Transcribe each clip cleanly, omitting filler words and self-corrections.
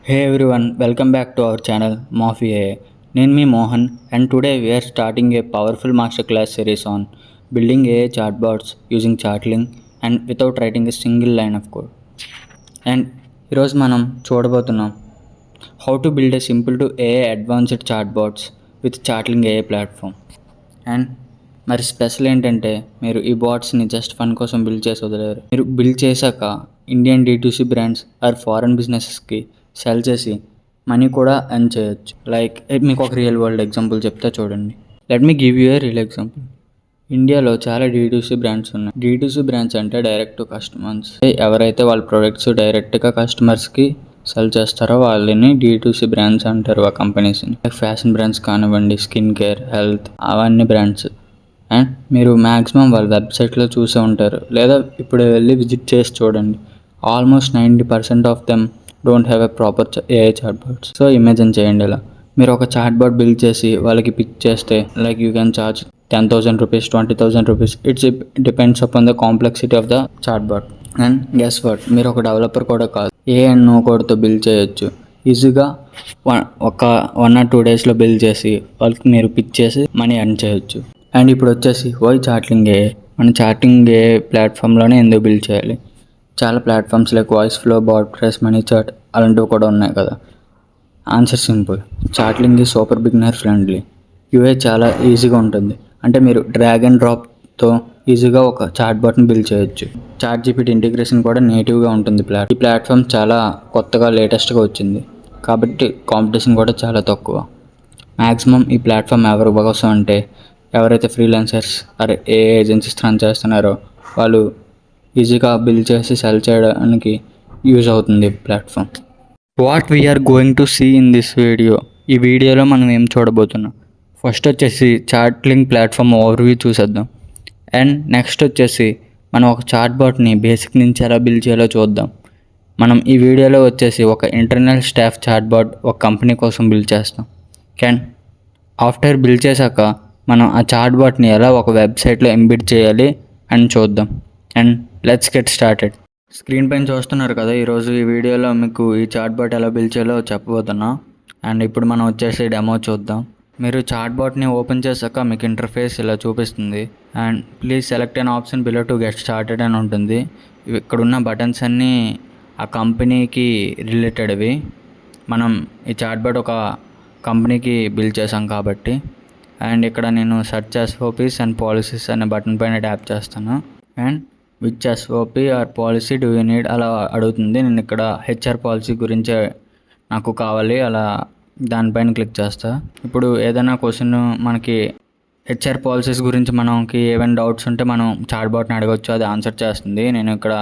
Hey everyone, welcome back to our channel Mofi AI. నేను మీ Mohan and today we are starting a powerful masterclass series on building AI chatbots using Chatling and without writing a single line of code. And ఈరోజు మనం చూడబోతున్నాం how to build a simple to AI advanced chatbots with Chatling AI platform. And మరి special ఏంటంటే మీరు ఈ బాట్స్ని just fun కోసం build చేసి వదిలేరు. మీరు బిల్డ్ చేశాక Indian D2C brands or foreign బిజినెసెస్కి సెల్ చేసి మనీ కూడా ఎర్న్ చేయొచ్చు. లైక్ మీకు ఒక రియల్ వరల్డ్ ఎగ్జాంపుల్ చెప్తా చూడండి. Let me give you a real example. ఇండియాలో చాలా D2C బ్రాండ్స్ ఉన్నాయి. D2C బ్రాండ్స్ అంటే డైరెక్ట్ టు కస్టమర్స్. ఎవరైతే వాళ్ళ ప్రొడక్ట్స్ డైరెక్ట్గా కస్టమర్స్కి సెల్ చేస్తారో వాళ్ళని D2C బ్రాండ్స్ అంటారు. ఆ కంపెనీస్ని ఫ్యాషన్ బ్రాండ్స్ కానివ్వండి, స్కిన్ కేర్, హెల్త్, అవన్నీ బ్రాండ్స్. అండ్ మీరు మ్యాక్సిమం వాళ్ళ వెబ్సైట్లో చూసే ఉంటారు, లేదా ఇప్పుడు వెళ్ళి విజిట్ చేసి చూడండి. Almost 90% of them don't have a proper AI chatbots. So imagine చేయండి, ఇలా మీరు ఒక చాట్బాట్ బిల్డ్ చేసి వాళ్ళకి పిచ్ చేస్తే like you can charge 10,000 rupees, 20,000 rupees. It's depends upon the complexity of the chatbot. And guess what, మీరు ఒక developer కూడా కాదు, ఏ అండ్ నో కోడ్తో బిల్డ్ చేయొచ్చు ఈజీగా. ఒక 1 or 2 daysలో బిల్డ్ చేసి వాళ్ళకి మీరు పిచ్ చేసి మనీ ఎర్న్ చేయొచ్చు. అండ్ ఇప్పుడు వచ్చేసి వై చాట్లింగ్ AI. మన చాటింగ్ AI ప్లాట్ఫామ్లోనే ఎందుకు బిల్డ్ చేయాలి? చాలా platforms like Voiceflow, Botpress, ManyChat అలాంటివి కూడా ఉన్నాయి కదా. Answer simple, Chatling is super beginner friendly. UI చాలా ఈజీగా ఉంటుంది. అంటే మీరు డ్రాగ్ అండ్ డ్రాప్తో ఈజీగా ఒక చాట్బాట్ని బిల్డ్ చేయొచ్చు. ChatGPT ఇంటిగ్రేషన్ కూడా నేటివ్గా ఉంటుంది. ఈ ప్లాట్ఫామ్ చాలా కొత్తగా లేటెస్ట్గా వచ్చింది కాబట్టి కాంపిటీషన్ కూడా చాలా తక్కువ. మ్యాక్సిమం ఈ ప్లాట్ఫామ్ ఎవరి కోసం అంటే ఎవరైతే freelancers or AI agencies run చేస్తున్నారో వాళ్ళు ఈజీగా బిల్డ్ చేసి సెల్ చేయడానికి యూజ్ అవుతుంది platform. What we are going to see in this video. ఈ వీడియోలో మనం ఏం చూడబోతున్నాం? ఫస్ట్ వచ్చేసి చాట్లింగ్ ప్లాట్ఫామ్ ఓవర్వ్యూ చూసేద్దాం. అండ్ నెక్స్ట్ వచ్చేసి మనం ఒక చాట్బాట్ని బేసిక్ నుంచి ఎలా బిల్డ్ చేయాలో చూద్దాం. మనం ఈ వీడియోలో వచ్చేసి ఒక ఇంటర్నల్ స్టాఫ్ చాట్బాట్ ఒక కంపెనీ కోసం బిల్డ్ చేస్తాం. ఆఫ్టర్ బిల్డ్ చేశాక మనం ఆ చాట్బాట్ని ఎలా ఒక వెబ్సైట్లో ఎంబిడ్ చేయాలి అని చూద్దాం. And let's get started. Screen పైన చూస్తున్నారు కదా, ఈరోజు ఈ వీడియోలో మీకు ఈ చాట్బాట్ ఎలా బిల్డ్ చేయాలో చెప్పబోతున్నా. అండ్ ఇప్పుడు మనం వచ్చేసి డెమో చూద్దాం. మీరు చాట్బాట్ని ఓపెన్ చేశాక మీకు ఇంటర్ఫేస్ ఇలా చూపిస్తుంది. And please select an option below to get started అని ఉంటుంది. ఇక్కడున్న బటన్స్ అన్నీ ఆ కంపెనీకి రిలేటెడ్వి. మనం ఈ చాట్బాట్ ఒక కంపెనీకి బిల్డ్ చేసాం కాబట్టి. అండ్ ఇక్కడ నేను సెర్చ్ SOPs అండ్ పాలసీస్ అనే బటన్ పైన ట్యాప్ చేస్తాను. And which SOP or policy do you need అలా అడుగుతుంది. నేను ఇక్కడ HR పాలసీ గురించే నాకు కావాలి, అలా దానిపైన క్లిక్ చేస్తా. ఇప్పుడు ఏదైనా క్వశ్చన్ మనకి HR పాలసీస్ గురించి మనకి ఏమైనా డౌట్స్ ఉంటే మనం చాట్బాట్ని అడగవచ్చు, అది ఆన్సర్ చేస్తుంది. నేను ఇక్కడ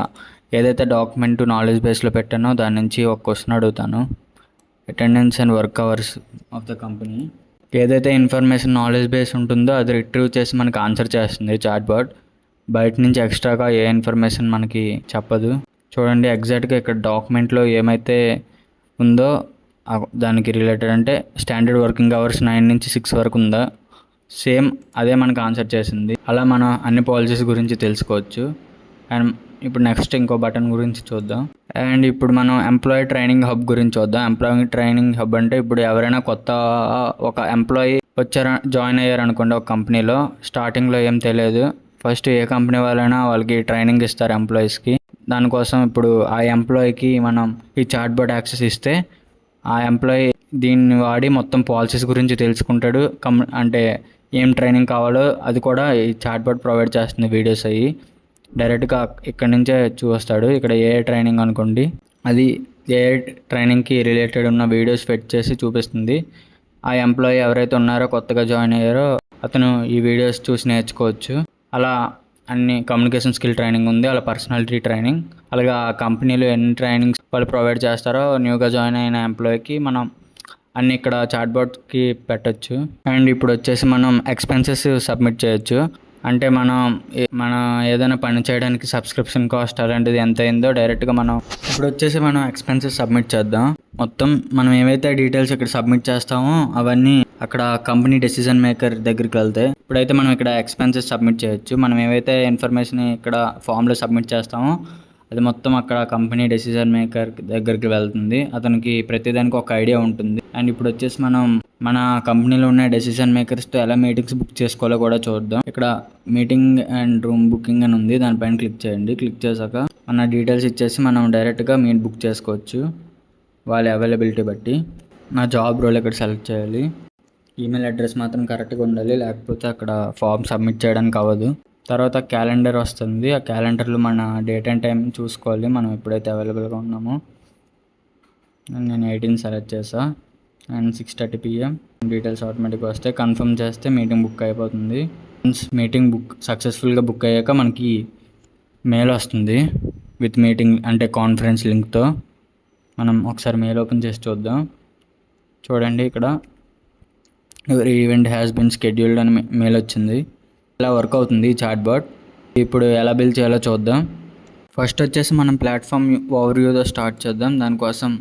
ఏదైతే డాక్యుమెంట్ నాలెడ్జ్ బేస్లో పెట్టానో దాని నుంచి ఒక క్వశ్చన్ అడుగుతాను. Attendance and work hours of the company. ఏదైతే ఇన్ఫర్మేషన్ నాలెడ్జ్ బేస్ ఉంటుందో అది రిట్రీవ్ చేసి మనకి ఆన్సర్ చేస్తుంది చాట్బాట్. బయట నుంచి ఎక్స్ట్రాగా ఏ ఇన్ఫర్మేషన్ మనకి చెప్పదు. చూడండి ఎగ్జాక్ట్గా ఇక్కడ డాక్యుమెంట్లో ఏమైతే ఉందో దానికి రిలేటెడ్, అంటే స్టాండర్డ్ వర్కింగ్ అవర్స్ 9 నుంచి 6 వరకు ఉందా, సేమ్ అదే మనకు ఆన్సర్ చేసింది. అలా మనం అన్ని పాలసీస్ గురించి తెలుసుకోవచ్చు. అండ్ ఇప్పుడు నెక్స్ట్ ఇంకో బటన్ గురించి చూద్దాం. అండ్ ఇప్పుడు మనం ఎంప్లాయీ ట్రైనింగ్ హబ్ గురించి చూద్దాం. ఎంప్లాయీ ట్రైనింగ్ హబ్ అంటే ఇప్పుడు ఎవరైనా కొత్త ఒక ఎంప్లాయీ జాయిన్ అయ్యారు అనుకోండి ఒక కంపెనీలో, స్టార్టింగ్లో ఏం తెలియదు. ఫస్ట్ ఏ కంపెనీ వాళ్ళైనా వాళ్ళకి ట్రైనింగ్ ఇస్తారు ఎంప్లాయీస్కి. దానికోసం ఇప్పుడు ఆ ఎంప్లాయీకి మనం ఈ చాట్బాట్ యాక్సెస్ ఇస్తే ఆ ఎంప్లాయీ దీన్ని వాడి మొత్తం పాలసీస్ గురించి తెలుసుకుంటాడు. అంటే ఏం ట్రైనింగ్ కావాలో అది కూడా ఈ చాట్బాట్ ప్రొవైడ్ చేస్తుంది. వీడియోస్ అయ్యి డైరెక్ట్గా ఇక్కడి నుంచే చూస్తాడు. ఇక్కడ ఏ ట్రైనింగ్ అనుకోండి, అది ఏ ట్రైనింగ్కి రిలేటెడ్ ఉన్న వీడియోస్ ఫెట్ చేసి చూపిస్తుంది. ఆ ఎంప్లాయీ ఎవరైతే ఉన్నారో కొత్తగా జాయిన్ అయ్యారో అతను ఈ వీడియోస్ చూసి నేర్చుకోవచ్చు. అలా అన్ని కమ్యూనికేషన్ స్కిల్ ట్రైనింగ్ ఉంది, అలా పర్సనాలిటీ ట్రైనింగ్, అలాగే ఆ కంపెనీలో ఎన్ని ట్రైనింగ్స్ వాళ్ళు ప్రొవైడ్ చేస్తారో న్యూగా జాయిన్ అయిన ఎంప్లాయీకి మనం అన్ని ఇక్కడ చాట్బాట్కి పెట్టచ్చు. అండ్ ఇప్పుడు వచ్చేసి మనం ఎక్స్పెన్సెస్ సబ్మిట్ చేయొచ్చు. అంటే మనం ఏదైనా పని చేయడానికి సబ్స్క్రిప్షన్ కాస్ట్ అలాంటిది ఎంత అయిందో డైరెక్ట్గా మనం ఇప్పుడు వచ్చేసి మనం ఎక్స్పెన్సెస్ సబ్మిట్ చేద్దాం. మొత్తం మనం ఏవైతే డీటెయిల్స్ ఇక్కడ సబ్మిట్ చేస్తామో అవన్నీ అక్కడ కంపెనీ డెసిజన్ మేకర్ దగ్గరికి వెళ్తాయి. ఇప్పుడైతే మనం ఇక్కడ ఎక్స్పెన్సెస్ సబ్మిట్ చేయొచ్చు. మనం ఏవైతే ఇన్ఫర్మేషన్ ఇక్కడ ఫామ్లో సబ్మిట్ చేస్తామో అది మొత్తం అక్కడ కంపెనీ డెసిషన్ మేకర్ దగ్గరికి వెళ్తుంది. అతనికి ప్రతిదానికి ఒక ఐడియా ఉంటుంది. అండ్ ఇప్పుడు వచ్చేసి మనం మన కంపెనీలో ఉన్న డెసిషన్ మేకర్స్తో ఎలా మీటింగ్స్ బుక్ చేసుకోవాలో కూడా చూద్దాం. ఇక్కడ మీటింగ్ అండ్ రూమ్ బుకింగ్ అని ఉంది, దానిపైన క్లిక్ చేయండి. క్లిక్ చేశాక మన డీటెయిల్స్ ఇచ్చేసి మనం డైరెక్ట్గా మీట్ బుక్ చేసుకోవచ్చు వాళ్ళ అవైలబిలిటీ బట్టి. నా జాబ్ రోల్ ఇక్కడ సెలెక్ట్ చేయాలి. ఈమెయిల్ అడ్రస్ మాత్రం కరెక్ట్గా ఉండాలి, లేకపోతే అక్కడ ఫామ్ సబ్మిట్ చేయడానికి అవ్వదు. తర్వాత క్యాలెండర్ వస్తుంది. ఆ క్యాలెండర్లో మన డేట్ అండ్ టైం చూసుకోవాలి, మనం ఎప్పుడైతే అవైలబుల్గా ఉన్నామో. నేను 18 సెలెక్ట్ చేసా అండ్ 6:30 PM. డీటెయిల్స్ ఆటోమేటిక్గా వస్తే కన్ఫర్మ్ చేస్తే మీటింగ్ బుక్ అయిపోతుంది. మీటింగ్ బుక్ సక్సెస్ఫుల్గా బుక్ అయ్యాక మనకి మెయిల్ వస్తుంది విత్ మీటింగ్ అంటే కాన్ఫరెన్స్ లింక్తో. మనం ఒకసారి మెయిల్ ఓపెన్ చేసి చూద్దాం. చూడండి, ఇక్కడ your event has been scheduled అని మెయిల్ వచ్చింది. ఎలా వర్క్ అవుతుంది ఈ చాట్ బాట్, ఇప్పుడు ఎలా బిల్ చేయాలో చూద్దాం. ఫస్ట్ వచ్చేసి మనం ప్లాట్ఫామ్ ఓవర్వ్యూతో స్టార్ట్ చేద్దాం. దానికోసం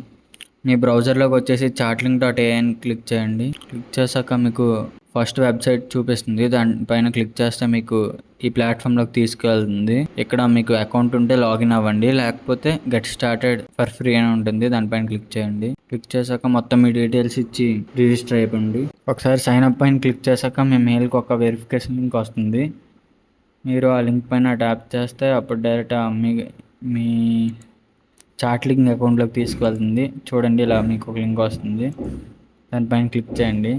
మీ బ్రౌజర్లోకి వచ్చేసి chartling.ai అని క్లిక్ చేయండి. క్లిక్ చేశాక మీకు ఫస్ట్ వెబ్సైట్ చూపిస్తుంది, దానిపైన క్లిక్ చేస్తే మీకు ఈ ప్లాట్ఫామ్లోకి తీసుకెళ్తుంది. ఇక్కడ మీకు అకౌంట్ ఉంటే లాగిన్ అవ్వండి, లేకపోతే గెట్ స్టార్టెడ్ ఫర్ ఫ్రీ అని ఉంటుంది, దానిపైన క్లిక్ చేయండి. క్లిక్ చేశాక మొత్తం మీ డీటెయిల్స్ ఇచ్చి రిజిస్టర్ అయిపోండి. ఒకసారి సైన్ అప్ పైన క్లిక్ చేశాక మీ మెయిల్కి ఒక వెరిఫికేషన్ లింక్ వస్తుంది. మీరు ఆ లింక్ పైన ట్యాప్ చేస్తే అప్పుడు డైరెక్ట్ మీ చాట్లింగ్ అకౌంట్లోకి తీసుకువెళ్తుంది. చూడండి, ఇలా మీకు ఒక లింక్ వస్తుంది, దానిపైన క్లిక్ చేయండి.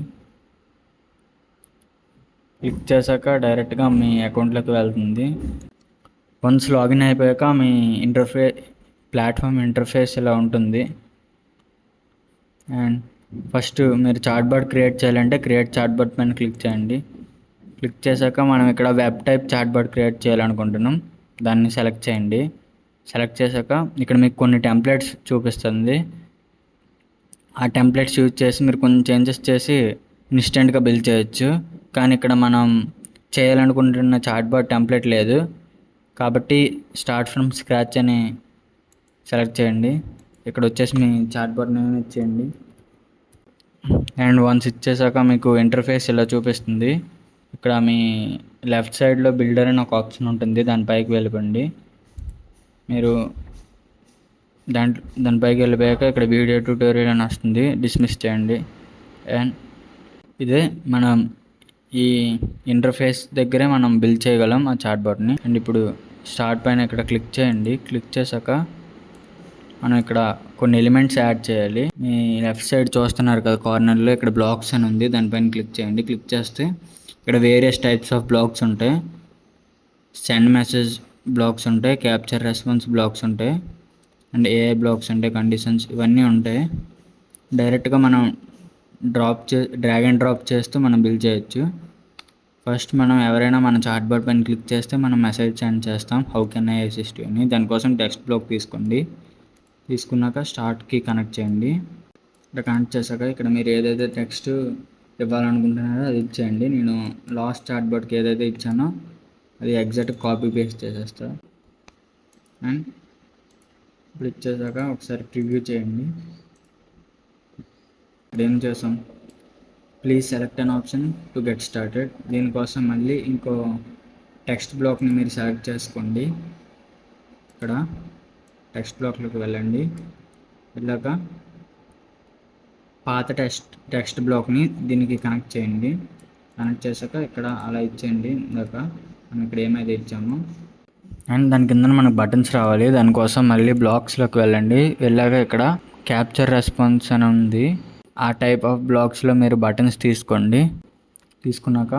క్లిక్ చేశాక డైరెక్ట్గా మీ అకౌంట్లోకి వెళ్తుంది. వన్స్ లాగిన్ అయిపోయాక మీ ప్లాట్ఫామ్ ఇంటర్ఫేస్ ఇలా ఉంటుంది. అండ్ ఫస్ట్ మీరు చాట్బాట్ క్రియేట్ చేయాలంటే క్రియేట్ చాట్బాట్ పైన క్లిక్ చేయండి. క్లిక్ చేశాక మనం ఇక్కడ వెబ్ టైప్ చాట్బాట్ క్రియేట్ చేయాలనుకుంటున్నాం, దాన్ని సెలెక్ట్ చేయండి. సెలెక్ట్ చేశాక ఇక్కడ మీకు కొన్ని టెంప్లెట్స్ చూపిస్తుంది. ఆ టెంప్లెట్స్ యూజ్ చేసి మీరు కొన్ని చేంజెస్ చేసి ఇన్స్టెంట్గా బిల్ చేయొచ్చు. కానీ ఇక్కడ మనం చేయాలనుకుంటున్న చాట్బాట్ టెంప్లెట్ లేదు కాబట్టి స్టార్ట్ ఫ్రమ్ స్క్రాచ్ అని సెలెక్ట్ చేయండి. ఇక్కడ వచ్చేసి మీ చాట్బాట్ నేమ్ ఇచ్చేయండి. అండ్ వన్స్ ఇచ్చేసాక మీకు ఇంటర్ఫేస్ ఇలా చూపిస్తుంది. ఇక్కడ మీ లెఫ్ట్ సైడ్లో బిల్డర్ అని ఒక ఆప్షన్ ఉంటుంది, దానిపైకి వెళ్ళిపోండి. మీరు దానిపైకి వెళ్ళిపోయాక ఇక్కడ వీడియో ట్యూటోరియల్ అని వస్తుంది, డిస్మిస్ చేయండి. అండ్ ఇదే మనం ఈ ఇంటర్ఫేస్ దగ్గరే మనం బిల్డ్ చేయగలం ఆ చాట్బాట్ని. అండ్ ఇప్పుడు స్టార్ట్ పైన ఇక్కడ క్లిక్ చేయండి. క్లిక్ చేశాక మనం ఇక్కడ కొన్ని ఎలిమెంట్స్ యాడ్ చేయాలి. మీ లెఫ్ట్ సైడ్ చూస్తున్నారు కదా కార్నర్లో, ఇక్కడ బ్లాక్స్ అని ఉంది, దానిపైన క్లిక్ చేయండి. క్లిక్ చేస్తే ఇక్కడ వేరియస్ టైప్స్ ఆఫ్ బ్లాక్స్ ఉంటాయి. సెండ్ మెసేజ్ బ్లాక్స్ ఉంటాయి, క్యాప్చర్ రెస్పాన్స్ బ్లాక్స్ ఉంటాయి, అండ్ ఏఐ బ్లాక్స్ ఉంటాయి, కండిషన్స్ ఇవన్నీ ఉంటాయి. డైరెక్ట్గా మనం డ్రాగ్ అండ్ డ్రాప్ చేస్తూ మనం బిల్డ్ చేయొచ్చు. ఫస్ట్ మనం ఎవరైనా మన చాట్బాట్ పైన క్లిక్ చేస్తే మనం మెసేజ్ సెండ్ చేస్తాం, how can I assist you అని. దానికోసం టెక్స్ట్ బ్లాక్ తీసుకోండి. తీసుకున్నాక స్టార్ట్కి కనెక్ట్ చేయండి. ఇక్కడ కనెక్ట్ చేశాక ఇక్కడ మీరు ఏదైతే టెక్స్ట్ ఇవ్వాలనుకుంటున్నారో అది ఇచ్చేయండి. నేను లాస్ట్ చాట్బాట్కి ఏదైతే ఇచ్చానో అది ఎగ్జాక్ట్ కాపీ పేస్ట్ చేసేస్తా. అండ్ ఇప్పుడు ఇచ్చేసాక ఒకసారి ప్రివ్యూ చేయండి. ఇక్కడ ఏం చేసాం, please select an option to get started. దీనికోసం మళ్ళీ ఇంకో టెక్స్ట్ బ్లాక్ని మీరు సెలెక్ట్ చేసుకోండి. ఇక్కడ టెక్స్ట్ బ్లాక్లోకి వెళ్ళండి. వెళ్ళాక పాత టెక్స్ట్ బ్లాక్ని దీనికి కనెక్ట్ చేయండి. కనెక్ట్ చేశాక ఇక్కడ అలా ఇచ్చేయండి. ఇందాక మనం ఇక్కడ ఏమైతే ఇచ్చామో. అండ్ దాని కింద మనకు బటన్స్ రావాలి. దానికోసం మళ్ళీ బ్లాక్స్లోకి వెళ్ళండి. వెళ్ళాక ఇక్కడ క్యాప్చర్ రెస్పాన్స్ అని ఉంది, ఆ టైప్ ఆఫ్ బ్లాక్స్లో మీరు బటన్స్ తీసుకోండి. తీసుకున్నాక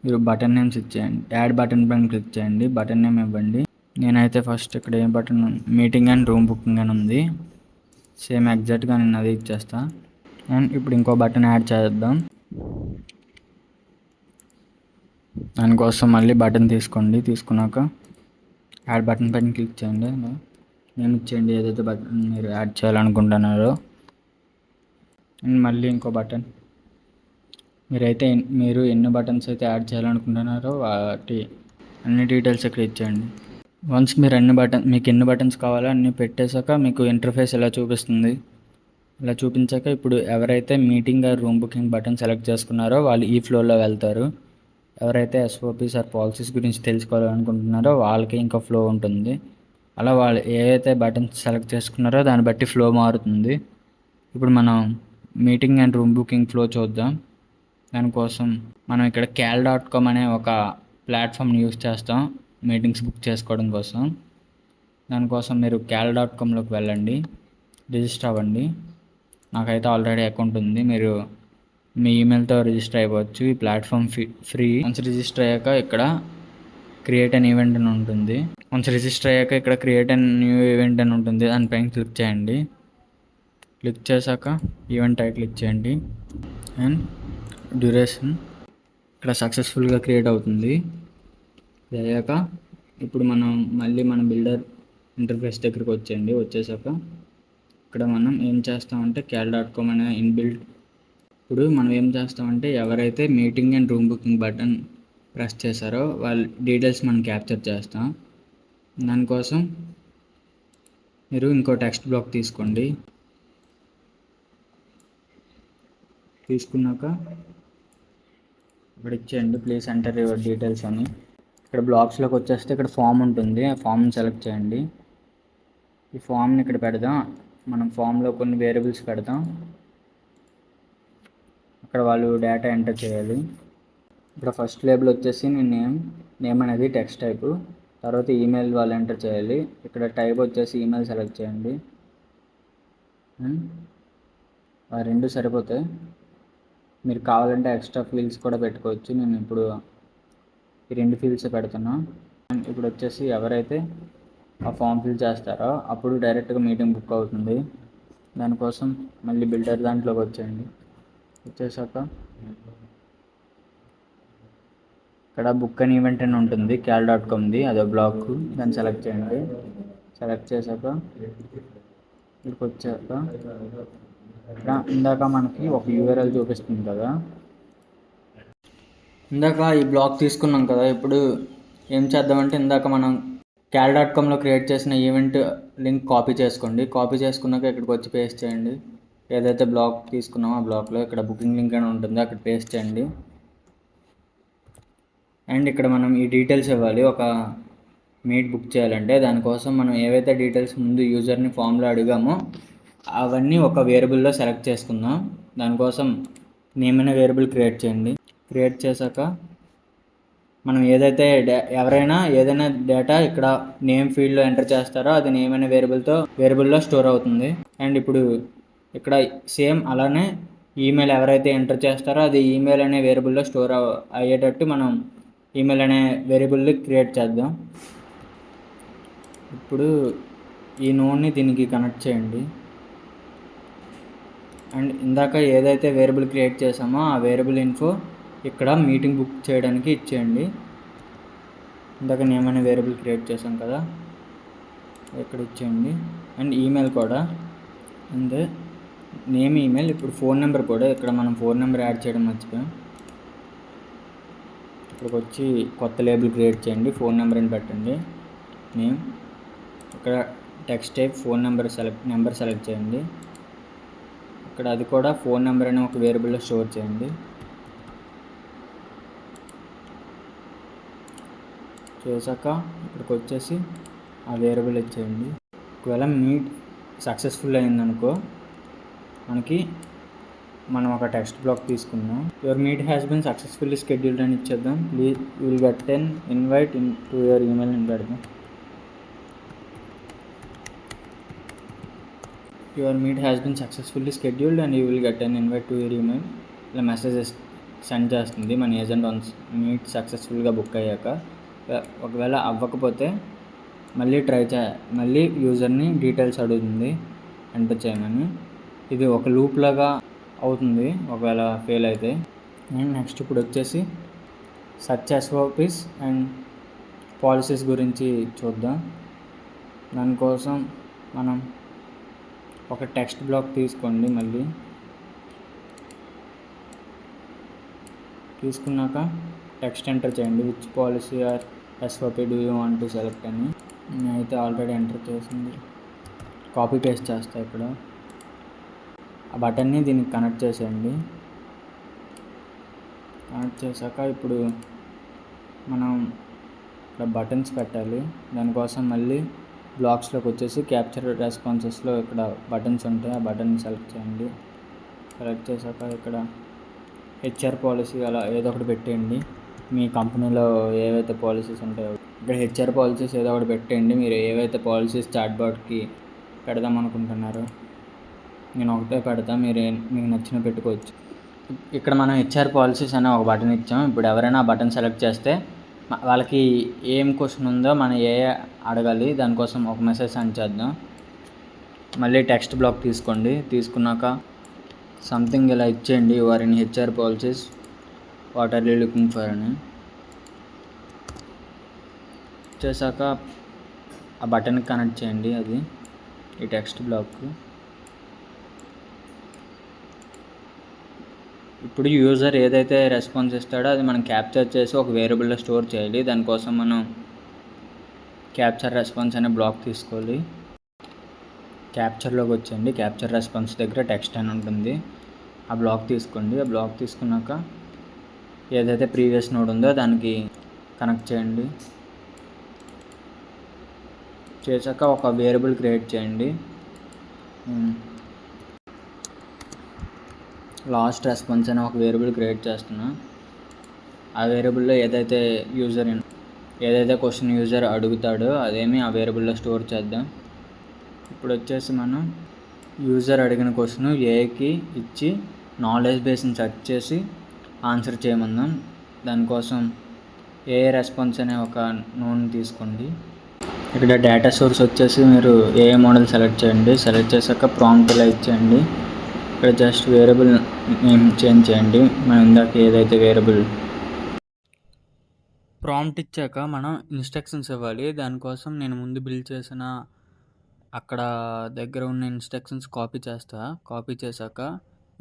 మీరు బటన్ నేమ్స్ ఇచ్చేయండి. యాడ్ బటన్ పైన క్లిక్ చేయండి, బటన్ నేమ్ ఇవ్వండి. నేనైతే ఫస్ట్ ఇక్కడ a button, meeting and room booking అని ఉంది, సేమ్ ఎగ్జాక్ట్గా నేను అది ఇచ్చేస్తా. అండ్ ఇప్పుడు ఇంకో బటన్ యాడ్ చేద్దాం. దానికోసం మళ్ళీ బటన్ తీసుకోండి. తీసుకున్నాక యాడ్ బటన్ పైన క్లిక్ చేయండి. నేమ్ ఇచ్చేయండి ఏదైతే బటన్ మీరు యాడ్ చేయాలనుకుంటున్నారో. అండ్ మళ్ళీ ఇంకో బటన్, మీరు ఎన్ని బటన్స్ అయితే యాడ్ చేయాలనుకుంటున్నారో వాటి అన్ని డీటెయిల్స్ ఇక్కడ ఇచ్చేయండి. వన్స్ మీకు ఎన్ని బటన్స్ కావాలో అన్నీ పెట్టేశాక మీకు ఇంటర్ఫేస్ ఎలా చూపిస్తుంది. ఇలా చూపించాక ఇప్పుడు ఎవరైతే meeting or room booking button select చేసుకున్నారో వాళ్ళు ఈ ఫ్లోలో వెళ్తారు. ఎవరైతే ఎస్ఓపీస్ ఆర్ పాలసీస్ గురించి తెలుసుకోవాలనుకుంటున్నారో వాళ్ళకి ఇంకా ఫ్లో ఉంటుంది. అలా వాళ్ళు ఏవైతే బటన్స్ సెలెక్ట్ చేసుకున్నారో దాన్ని బట్టి ఫ్లో మారుతుంది. ఇప్పుడు మనం meeting and room booking flow చూద్దాం. దానికోసం మనం ఇక్కడ cal.com అనే ఒక ప్లాట్ఫామ్ని యూస్ చేస్తాం మీటింగ్స్ బుక్ చేసుకోవడం కోసం. దానికోసం మీరు cal.comలోకి వెళ్ళండి, రిజిస్టర్ అవ్వండి. నాకైతే ఆల్రెడీ అకౌంట్ ఉంది, మీరు మీ ఈమెయిల్తో రిజిస్టర్ అయిపోవచ్చు. ఈ ప్లాట్ఫామ్ ఫ్రీ. వన్స్ రిజిస్టర్ అయ్యాక ఇక్కడ క్రియేట్ అన్ ఈవెంట్ అని ఉంటుంది. వన్స్ రిజిస్టర్ అయ్యాక ఇక్కడ క్రియేట్ అన్ న్యూ ఈవెంట్ అని ఉంటుంది, దానిపైన క్లిక్ చేయండి. క్లిక్ చేశాక ఈవెంట్ టైటిల్ ఇచ్చేయండి అండ్ డ్యూరేషన్. ఇక్కడ సక్సెస్ఫుల్గా క్రియేట్ అవుతుంది. ఇది అయ్యాక ఇప్పుడు మనం మళ్ళీ మన బిల్డర్ ఇంటర్ఫేస్ దగ్గరికి వచ్చేసాక ఇక్కడ మనం ఏం చేస్తామంటే cal.com అనే ఇన్బిల్ట్. ఇప్పుడు మనం ఏం చేస్తామంటే ఎవరైతే meeting and room booking button press చేశారో వాళ్ళ డీటెయిల్స్ మనం క్యాప్చర్ చేస్తాం. దానికోసం మీరు ఇంకో టెక్స్ట్ బ్లాక్ తీసుకోండి. తీసుకున్నాక ఇక్కడ ఇచ్చేయండి ప్లీజ్ ఎంటర్ యువర్ డీటెయిల్స్ అని. ఇక్కడ బ్లాక్స్లోకి వచ్చేస్తే ఇక్కడ ఫామ్ ఉంటుంది, ఆ ఫామ్ని సెలెక్ట్ చేయండి. ఈ ఫామ్ని ఇక్కడ పెడదాం. మనం ఫామ్లో కొన్ని వేరియబుల్స్ పెడతాం, అక్కడ వాళ్ళు డేటా ఎంటర్ చేయాలి. ఇక్కడ ఫస్ట్ లేబుల్ వచ్చేసి నేమ్ అనేది టెక్స్ట్ టైప్, తర్వాత ఈమెయిల్ వాళ్ళు ఎంటర్ చేయాలి. ఇక్కడ టైప్ వచ్చేసి ఈమెయిల్ సెలెక్ట్ చేయండి. ఆ రెండు సరిపోతాయి. మీరు కావాలంటే ఎక్స్ట్రా ఫీల్డ్స్ కూడా పెట్టుకోవచ్చు. నేను ఇప్పుడు ఈ రెండు ఫీల్డ్స్ పెడుతున్నా. అండ్ ఇప్పుడు వచ్చేసి ఎవరైతే ఆ ఫామ్ ఫిల్ చేస్తారో అప్పుడు డైరెక్ట్గా మీటింగ్ బుక్ అవుతుంది. దానికోసం మళ్ళీ బిల్డర్ దాంట్లోకి వచ్చేసాక ఇక్కడ బుక్ అని ఈవెంట్ అని ఉంటుంది cal.comది, అదో బ్లాక్. దాన్ని సెలెక్ట్ చేయండి. సెలెక్ట్ చేశాక ఇక్కడికి వచ్చాక ఇక్కడ ఇందాక మనకి ఒక URL చూపిస్తుంది కదా, ఇందాక ఈ బ్లాక్ తీసుకున్నాం కదా. ఇప్పుడు ఏం చేద్దామంటే ఇందాక మనం cal.comలో క్రియేట్ చేసిన ఈవెంట్ లింక్ కాపీ చేసుకోండి. కాపీ చేసుకున్నాక ఇక్కడికి వచ్చి పేస్ట్ చేయండి. ఏదైతే బ్లాక్ తీసుకున్నామో ఆ బ్లాక్లో ఇక్కడ బుకింగ్ లింక్ అని ఉంటుంది, అక్కడ పేస్ట్ చేయండి. అండ్ ఇక్కడ మనం ఈ డీటెయిల్స్ ఇవ్వాలి. ఒక మీట్ బుక్ చేయాలంటే దానికోసం మనం ఏవైతే డీటెయిల్స్ ముందు యూజర్ని ఫామ్లో అడిగామో అవన్నీ ఒక వేరియబుల్లో సెలెక్ట్ చేసుకుందాం. దానికోసం నేమ్ అనే వేరియబుల్ క్రియేట్ చేయండి. క్రియేట్ చేశాక మనం ఏదైతే ఎవరైనా ఏదైనా డేటా ఇక్కడ నేమ్ ఫీల్డ్లో ఎంటర్ చేస్తారో అది నేమ్ అనే వేరియబుల్లో స్టోర్ అవుతుంది. అండ్ ఇప్పుడు ఇక్కడ సేమ్ అలానే ఈమెయిల్ ఎవరైతే ఎంటర్ చేస్తారో అది ఈమెయిల్ అనే వేరియబుల్లో స్టోర్ అయ్యేటట్టు మనం ఈమెయిల్ అనే వేరియబుల్ని క్రియేట్ చేద్దాం. ఇప్పుడు ఈ నోడ్ని దీనికి కనెక్ట్ చేయండి. అండ్ ఇందాక ఏదైతే వేరియబుల్ క్రియేట్ చేసామో ఆ వేరియబుల్ ఇన్ఫో ఇక్కడ మీటింగ్ బుక్ చేయడానికి ఇచ్చేయండి. ఇందాక నేమ్ అనే వేరియబుల్ క్రియేట్ చేసాం కదా, ఇక్కడ ఇచ్చేయండి. అండ్ ఈమెయిల్ కూడా అండ్ నేమ్ ఈమెయిల్. ఇప్పుడు ఫోన్ నెంబర్ కూడా ఇక్కడ మనం ఫోన్ నెంబర్ యాడ్ చేయడం మర్చిపోయాం. ఇక్కడికి వచ్చి కొత్త లేబుల్ క్రియేట్ చేయండి, ఫోన్ నెంబర్ అని పెట్టండి. నేమ్ ఇక్కడ text type phone number select చేయండి. ఇక్కడ అది కూడా ఫోన్ నెంబర్ అని ఒక వేరియబుల్లో స్టోర్ చేయండి. చేశాక ఇక్కడికి వచ్చేసి ఆ వేరియబుల్ ఇచ్చేయండి. ఒకవేళ మీట్ సక్సెస్ఫుల్ అయిందనుకో మనం ఒక టెక్స్ట్ బ్లాక్ తీసుకుందాం. Your meet has been successfully scheduled అని ఇచ్చేద్దాం. Please you will get an invite to your email అని పెడదాం. Your meet has been successfully scheduled and you will get an invite to your email. ఇలా messages send చేస్తుంది మన agent once meet సక్సెస్ఫుల్గా book అయ్యాక. ఒకవేళ అవ్వకపోతే మళ్ళీ యూజర్ని డీటెయిల్స్ అడుగుతుంది ఎంటర్ చేయమని. ఇది ఒక లూప్ లాగా అవుతుంది ఒకవేళ ఫెయిల్ అయితే. అండ్ నెక్స్ట్ ఇప్పుడు వచ్చేసి సర్చ్ SOPs అండ్ పాలసీస్ గురించి చూద్దాం. దానికోసం మనం ఒక టెక్స్ట్ బ్లాక్ తీసుకోండి. మళ్ళీ తీసుకున్నాక టెక్స్ట్ ఎంటర్ చేయండి. Which policy or SOP do you want to select అని. నేనైతే ఆల్రెడీ ఎంటర్ చేసింది, కాపీ పేస్ట్ చేస్తా. ఇక్కడ ఆ బటన్ని దీనికి కనెక్ట్ చేసేయండి. కనెక్ట్ చేశాక ఇప్పుడు మనం ఇక్కడ బటన్స్ పెట్టాలి. దానికోసం మళ్ళీ బ్లాక్స్లోకి వచ్చేసి క్యాప్చర్ రెస్పాన్సెస్లో ఇక్కడ బటన్స్ ఉంటాయి, ఆ బటన్ సెలెక్ట్ చేయండి. సెలెక్ట్ చేశాక ఇక్కడ హెచ్ఆర్ పాలసీ అలా ఏదో ఒకటి పెట్టేయండి. మీ కంపెనీలో ఏవైతే పాలసీస్ ఉంటాయో ఇక్కడ హెచ్ఆర్ పాలసీస్ ఏదో ఒకటి పెట్టేయండి. మీరు ఏవైతే పాలసీస్ చాట్బాట్కి పెడదాం అనుకుంటున్నారో, నేను ఒకటే పెడతా, మీకు నచ్చిన పెట్టుకోవచ్చు. ఇక్కడ మనం హెచ్ఆర్ పాలసీస్ అనే ఒక బటన్ ఇచ్చాం. ఇప్పుడు ఎవరైనా ఆ బటన్ సెలెక్ట్ చేస్తే వాళ్ళకి ఏం క్వశ్చన్ ఉందో మనం అడగాలి, దానికోసం ఒక మెసేజ్ సెండ్ చేద్దాం. మళ్ళీ టెక్స్ట్ బ్లాక్ తీసుకోండి. తీసుకున్నాక సంథింగ్ ఇలా ఇచ్చేయండి, you are in HR policies, what are you looking for అని చేశాక ఆ బటన్కి కనెక్ట్ చేయండి అది ఈ టెక్స్ట్ బ్లాక్. ఇప్పుడు యూజర్ ఏదైతే రెస్పాన్స్ ఇస్తాడో అది మనం క్యాప్చర్ చేసి ఒక వేరియబుల్లో స్టోర్ చేయాలి. దానికోసం మనం క్యాప్చర్ రెస్పాన్స్ అనే బ్లాక్ తీసుకోవాలి. క్యాప్చర్లోకి వచ్చేయండి. క్యాప్చర్ రెస్పాన్స్ దగ్గర టెక్స్ట్ అని ఉంటుంది, ఆ బ్లాక్ తీసుకోండి. ఆ బ్లాక్ తీసుకున్నాక ఏదైతే ప్రీవియస్ నోడ్ ఉందో దానికి కనెక్ట్ చేయండి. చేశాక ఒక వేరియబుల్ క్రియేట్ చేయండి. లాస్ట్ రెస్పాన్స్ అని ఒక వేరియబుల్ క్రియేట్ చేస్తున్నా. ఆ వేరియబుల్లో ఏదైతే క్వశ్చన్ యూజర్ అడుగుతాడో అదేమి ఆ వేరియబుల్లో స్టోర్ చేద్దాం. ఇప్పుడు వచ్చేసి మనం యూజర్ అడిగిన క్వశ్చన్ ఏకి ఇచ్చి నాలెడ్జ్ బేస్ని సెర్చ్ చేసి ఆన్సర్ చేయమందాం. దానికోసం ఏ రెస్పాన్స్ అనే ఒక నోడ్ని తీసుకోండి. ఇక్కడ డేటా సోర్స్ వచ్చేసి మీరు ఏ మోడల్ సెలెక్ట్ చేయండి. సెలెక్ట్ చేశాక ప్రాంప్ట్ ఇలా ఇచ్చేయండి. ఇక్కడ జస్ట్ వేరియబుల్ నేమ్ చేంజ్ చేయండి. మనం ఇందాక ఏదైతే వేరియబుల్ ప్రాంప్ట్ ఇచ్చాక మనం ఇన్స్ట్రక్షన్స్ ఇవ్వాలి. దానికోసం నేను ముందు బిల్డ్ చేసిన అక్కడ దగ్గర ఉన్న ఇన్స్ట్రక్షన్స్ కాపీ చేశాక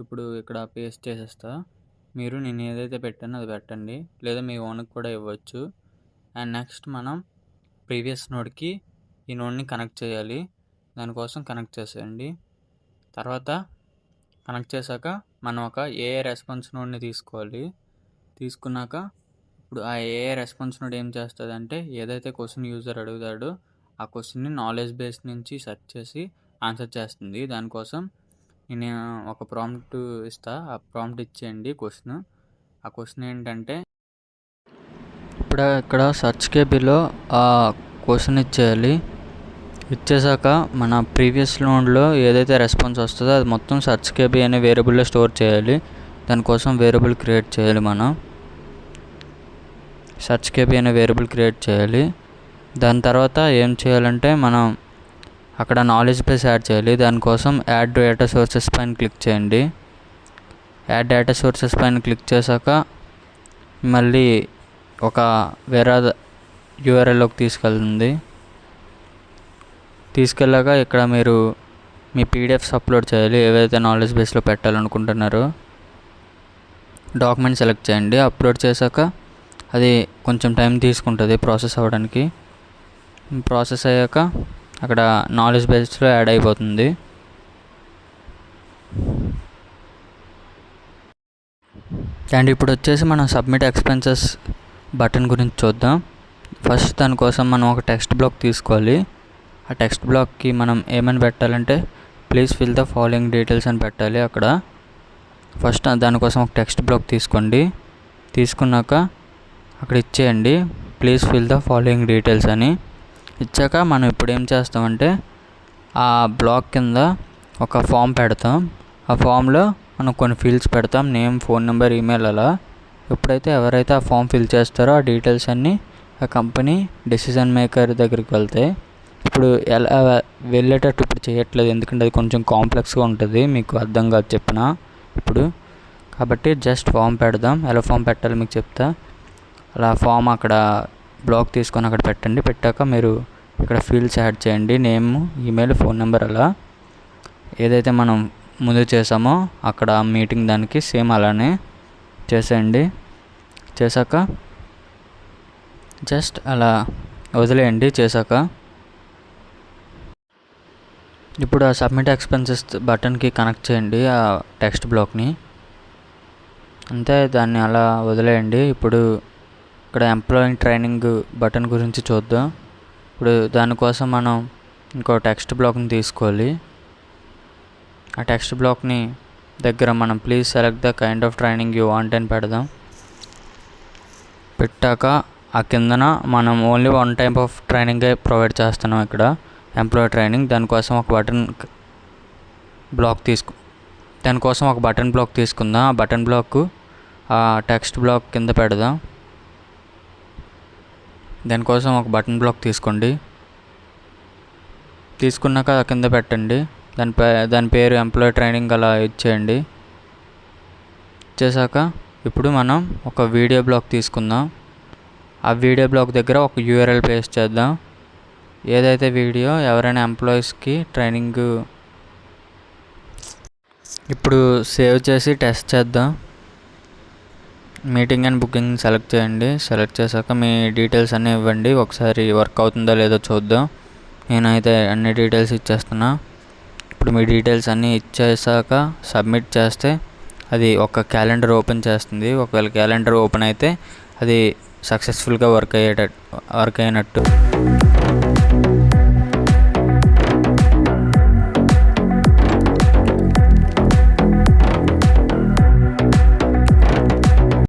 ఇప్పుడు ఇక్కడ పేస్ట్ చేసేస్తా. మీరు నేను ఏదైతే పెట్టానో అది పెట్టండి, లేదా మీ ఓన్కి కూడా ఇవ్వచ్చు. అండ్ నెక్స్ట్ మనం ప్రీవియస్ నోడ్కి ఈ నోడ్ని కనెక్ట్ చేయాలి. దానికోసం కనెక్ట్ చేసేయండి. తర్వాత కనెక్ట్ చేశాక మనం ఒక ఏఐ రెస్పాన్స్ నోడ్ని తీసుకోవాలి. తీసుకున్నాక ఇప్పుడు ఆ ఏఐ రెస్పాన్స్ నోడ్ ఏం చేస్తుంది అంటే ఏదైతే క్వశ్చన్ యూజర్ అడుగుతాడో ఆ క్వశ్చన్ని నాలెడ్జ్ బేస్ నుంచి సెర్చ్ చేసి ఆన్సర్ చేస్తుంది. దానికోసం నేను ఒక ప్రాంప్ట్ ఇస్తా, ఆ ప్రాంప్ట్ ఇచ్చేయండి క్వశ్చన్. ఆ క్వశ్చన్ ఏంటంటే ఇక్కడ సెర్చ్ కేబీలో ఆ క్వశ్చన్ ఇచ్చేయాలి. ఇచ్చేసాక మన ప్రీవియస్ నోడ్లో ఏదైతే రెస్పాన్స్ వస్తుందో అది మొత్తం సెర్చ్ కేబీ అనే వేరియబుల్లో స్టోర్ చేయాలి. దానికోసం వేరియబుల్ క్రియేట్ చేయాలి. మనం సెర్చ్ కేబీ అనే వేరియబుల్ క్రియేట్ చేయాలి. దాని తర్వాత ఏం చేయాలంటే మనం అక్కడ నాలెడ్జ్ బేస్ యాడ్ చేయాలి. దానికోసం యాడ్ డేటా సోర్సెస్ పైన క్లిక్ చేయండి. యాడ్ డేటా సోర్సెస్ పైన క్లిక్ చేశాక మళ్ళీ ఒక వేరే యూఆర్ఎల్లోకి తీసుకెళ్ళాక ఇక్కడ మీరు మీ పీడిఎఫ్స్ అప్లోడ్ చేయాలి. ఏవైతే నాలెడ్జ్ బేస్లో పెట్టాలనుకుంటున్నారో డాక్యుమెంట్ సెలెక్ట్ చేయండి. అప్లోడ్ చేశాక అది కొంచెం టైం తీసుకుంటుంది ప్రాసెస్ అవ్వడానికి. ప్రాసెస్ అయ్యాక అక్కడ నాలెడ్జ్ బేస్లో యాడ్ అయిపోతుంది. అండ్ ఇప్పుడు వచ్చేసి మనం సబ్మిట్ ఎక్స్పెన్సెస్ బటన్ గురించి చూద్దాం. ఫస్ట్ దానికోసం మనం ఒక టెక్స్ట్ బ్లాక్ తీసుకోవాలి. ఆ టెక్స్ట్ బ్లాక్కి మనం ఏమని పెట్టాలంటే please fill the following details అని పెట్టాలి. అక్కడ ఫస్ట్ దానికోసం ఒక టెక్స్ట్ బ్లాక్ తీసుకోండి. తీసుకున్నాక అక్కడ ఇచ్చేయండి please fill the following details అని. ఇచ్చాక మనం ఇప్పుడు ఏం చేస్తామంటే ఆ బ్లాక్ కింద ఒక ఫామ్ పెడతాం. ఆ ఫామ్లో మనం కొన్ని ఫీల్డ్స్ పెడతాం, నేమ్, ఫోన్ నెంబర్, ఈమెయిల్ అలా. ఎప్పుడైతే ఎవరైతే ఆ ఫామ్ ఫిల్ చేస్తారో ఆ డీటెయిల్స్ అన్నీ ఆ కంపెనీ డెసిషన్ మేకర్ దగ్గరికి వెళ్తాయి. ఇప్పుడు ఎలా వెళ్ళేటట్టు ఇప్పుడు చేయట్లేదు, ఎందుకంటే అది కొంచెం కాంప్లెక్స్గా ఉంటుంది, మీకు అర్థం కాదు చెప్పిన ఇప్పుడు. కాబట్టి జస్ట్ ఫామ్ పెడదాం. ఎలా ఫామ్ పెట్టాలో మీకు చెప్తా. అలా ఫామ్ అక్కడ బ్లాక్ తీసుకొని అక్కడ పెట్టండి. పెట్టాక మీరు ఇక్కడ ఫీల్డ్స్ యాడ్ చేయండి, నేమ్, ఈమెయిల్, ఫోన్ నెంబర్. అలా ఏదైతే మనం ముందు చేసామో అక్కడ మీటింగ్ దానికి సేమ్ అలానే చేసేయండి. చేశాక జస్ట్ అలా వదిలేయండి. చేశాక ఇప్పుడు ఆ సబ్మిట్ ఎక్స్పెన్సెస్ బటన్కి కనెక్ట్ చేయండి ఆ టెక్స్ట్ బ్లాక్ని. అంతే, దాన్ని అలా వదిలేయండి. ఇప్పుడు ఇక్కడ ఎంప్లాయింగ్ ట్రైనింగ్ బటన్ గురించి చూద్దాం. ఇప్పుడు దానికోసం మనం ఇంకో టెక్స్ట్ బ్లాక్ని తీసుకోవాలి. ఆ టెక్స్ట్ బ్లాక్ని దగ్గర మనం please select the kind of training you want అని పెడదాం. పెట్టాక ఆ కిందన మనం ఓన్లీ వన్ టైప్ ఆఫ్ ట్రైనింగే ప్రొవైడ్ చేస్తున్నాం ఇక్కడ, ఎంప్లాయీ ట్రైనింగ్. దానికోసం ఒక బటన్ బ్లాక్ తీసుకుందాం. ఆ బటన్ బ్లాక్ ఆ టెక్స్ట్ బ్లాక్ కింద పెడదాం. దానికోసం ఒక బటన్ బ్లాక్ తీసుకోండి. తీసుకున్నాక కింద పెట్టండి. దాని పేరు ఎంప్లాయీ ట్రైనింగ్ అలా ఇచ్చేయండి. ఇచ్చేసాక ఇప్పుడు మనం ఒక వీడియో బ్లాక్ తీసుకుందాం. ఆ వీడియో బ్లాక్ దగ్గర ఒక URL పేస్ట్ చేద్దాం. ఏదైతే వీడియో ఎవరైనా ఎంప్లాయీస్కి ట్రైనింగ్. ఇప్పుడు సేవ్ చేసి టెస్ట్ చేద్దాం. మీటింగ్ అండ్ బుకింగ్ సెలెక్ట్ చేయండి. సెలెక్ట్ చేశాక మీ డీటెయిల్స్ అన్నీ ఇవ్వండి. ఒకసారి వర్క్ అవుతుందో లేదో చూద్దాం. నేనైతే అన్ని డీటెయిల్స్ ఇచ్చేస్తున్నా. ఇప్పుడు మీ డీటెయిల్స్ అన్నీ ఇచ్చేసాక సబ్మిట్ చేస్తే అది ఒక క్యాలెండర్ ఓపెన్ చేస్తుంది. ఒకవేళ క్యాలెండర్ ఓపెన్ అయితే అది సక్సెస్ఫుల్గా వర్క్ అయినట్టు.